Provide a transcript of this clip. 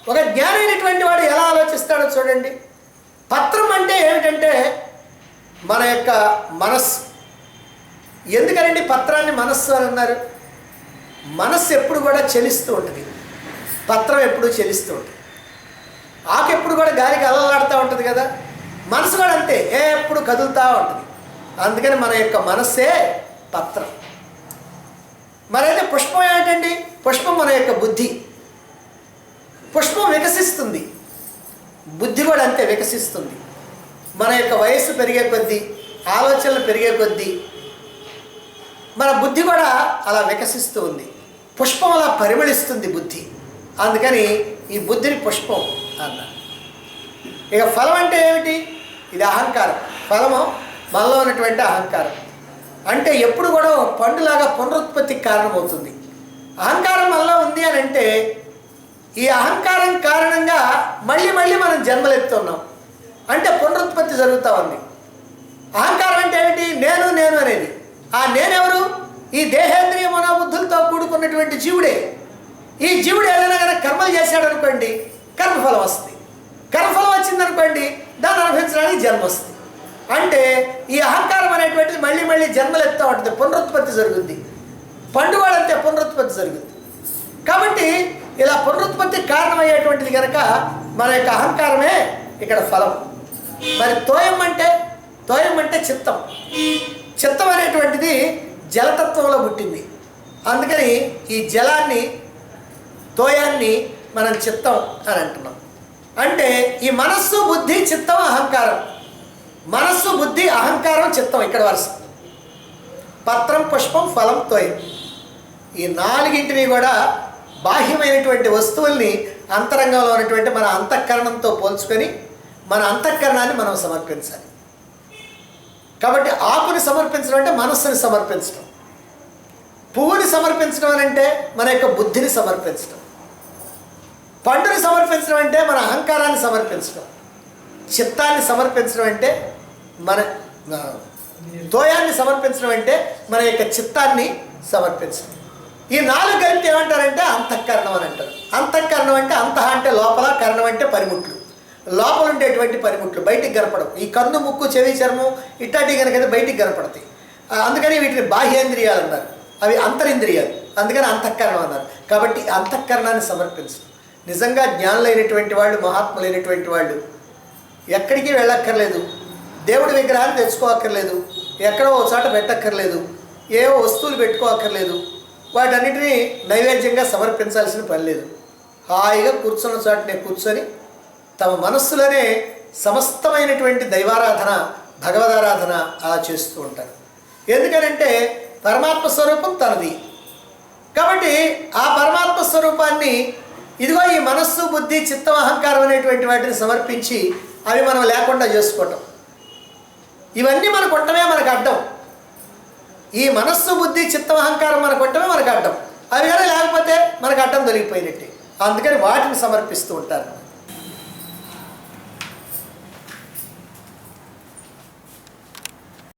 ఒక జ్ఞానైనటువంటి వాడు ఎలా ఆలోచిస్తాడో చూడండి. పత్రం అంటే ఏమిటంటే మన యొక్క మనస్సు. ఎందుకనండి పత్రాన్ని మనస్సు అని అన్నారు? మనస్సు ఎప్పుడు కూడా చలిస్తూ ఉంటుంది, పత్రం ఎప్పుడు చలిస్తూ ఉంటుంది. ఆకు ఎప్పుడు కూడా గాలికి అలలాడుతూ ఉంటుంది కదా, మనసు కూడా అంతే, ఎప్పుడు కదులుతూ ఉంటుంది. అందుకని మన యొక్క మనస్సే పత్రం. మరైతే పుష్పం ఏమిటండి? పుష్పం మన యొక్క బుద్ధి. పుష్పం వికసిస్తుంది, బుద్ధి కూడా అంతే వికసిస్తుంది. మన యొక్క వయస్సు పెరిగే కొద్దీ, ఆలోచనలు పెరిగే కొద్దీ మన బుద్ధి కూడా అలా వికసిస్తూ ఉంది. పుష్పం అలా పరిమళిస్తుంది బుద్ధి. అందుకని ఈ బుద్ధిని పుష్పం అన్నారు. ఇక ఫలం అంటే ఏమిటి? ఇది అహంకారం. ఫలము మనలో ఉన్నటువంటి అహంకారం. అంటే ఎప్పుడు కూడా ఒక పండులాగా పునరుత్పత్తికి కారణమవుతుంది. అహంకారం మనలో ఉంది అని అంటే ఈ అహంకారం కారణంగా మళ్ళీ మళ్ళీ మనం జన్మలెత్తున్నాం. అంటే పునరుత్పత్తి జరుగుతూ ఉంది. అహంకారం అంటే ఏమిటి? నేను నేను అనేది. ఆ నేనెవరు? ఈ దేహేంద్రియ మనోబుద్ధులతో కూడుకున్నటువంటి జీవుడే. ఈ జీవుడు ఏదైనా కనుక కర్మలు చేశాడు అనుకోండి, కర్మఫలం వస్తుంది. కర్మఫలం వచ్చిందనుకోండి, దాన్ని అనుభవించడానికి జన్మ వస్తుంది. అంటే ఈ అహంకారం అనేటువంటిది మళ్ళీ మళ్ళీ జన్మలు ఎత్తా ఉంటుంది, పునరుత్పత్తి జరుగుద్ది. పండుగ అంతే పునరుత్పత్తి జరుగుద్ది. కాబట్టి ఇలా పునరుత్పత్తికి కారణమయ్యేటువంటిది కనుక మన యొక్క అహంకారమే ఇక్కడ ఫలం. మరి తోయం అంటే చిత్తం. చిత్తం అనేటువంటిది జలతత్వంలో పుట్టింది. అందుకని ఈ జలాన్ని, తోయాన్ని మనం చిత్తం అని అంటున్నాం. అంటే ఈ మనస్సు, బుద్ధి, చిత్తం, అహంకారం. మనస్సు, బుద్ధి, అహంకారం, చిత్తం ఇక్కడ వరుస. పత్రం, పుష్పం, ఫలం, తోయం. ఈ నాలుగింటిని కూడా బాహ్యమైనటువంటి వస్తువుల్ని అంతరంగంలో ఉన్నటువంటి మన అంతఃకరణంతో పోల్చుకొని మన అంతఃకరణాన్ని మనం సమర్పించాలి. కాబట్టి ఆకుని సమర్పించడం అంటే మనస్సుని సమర్పించడం, పువ్వుని సమర్పించడం అని అంటే మన యొక్క బుద్ధిని సమర్పించడం, పండుని సమర్పించడం అంటే మన అహంకారాన్ని సమర్పించడం, చిత్తాన్ని సమర్పించడం అంటే మన తోయాన్ని సమర్పించడం అంటే మన యొక్క చిత్తాన్ని సమర్పించడం. ఈ నాలుగు కలిపి ఏమంటారంటే అంతఃకరణం అని అంటారు. అంతఃకరణం అంటే అంతః అంటే లోపల, కరణం అంటే పనిముట్లు. లోపల ఉండేటువంటి పనిముట్లు బయటికి కనపడవు. ఈ కన్ను, ముక్కు, చెవి, చర్మం ఇట్లాంటివి కనుక బయటికి కనపడతాయి. అందుకని వీటిని బాహ్యేంద్రియాలు అన్నారు, అవి అంతరింద్రియాలు. అందుకని అంతఃకరణం అన్నారు. కాబట్టి అంతఃకరణాన్ని సమర్పించడం. నిజంగా జ్ఞానులైనటువంటి వాళ్ళు, మహాత్ములైనటువంటి వాళ్ళు ఎక్కడికి వెళ్ళక్కర్లేదు, దేవుడి విగ్రహాన్ని తెచ్చుకోక్కర్లేదు, ఎక్కడో ఒక చోట పెట్టక్కర్లేదు, ఏవో వస్తువులు పెట్టుకోక్కర్లేదు, వాటన్నిటినీ నైవేద్యంగా సమర్పించాల్సిన పని లేదు. హాయిగా కూర్చున్న చోటనే కూర్చొని తమ మనస్సులోనే సమస్తమైనటువంటి దైవారాధన, భగవదారాధన అలా చేస్తూ ఉంటారు. ఎందుకనంటే పరమాత్మ స్వరూపం తనది. కాబట్టి ఆ పరమాత్మ స్వరూపాన్ని ఇదిగో ఈ మనస్సు, బుద్ధి, చిత్తం, అహంకారం అనేటువంటి వాటిని సమర్పించి అవి మనం లేకుండా చేసుకోవటం. ఇవన్నీ మనకు ఉండటమే మనకు అడ్డం. ఈ మనస్సు, బుద్ధి, చిత్తం, అహంకారం మనకు ఉండటమే మనకు అడ్డం. అవి కానీ లేకపోతే మనకు అడ్డం దొరికిపోయినట్టే. అందుకని వాటిని సమర్పిస్తూ ఉంటారు.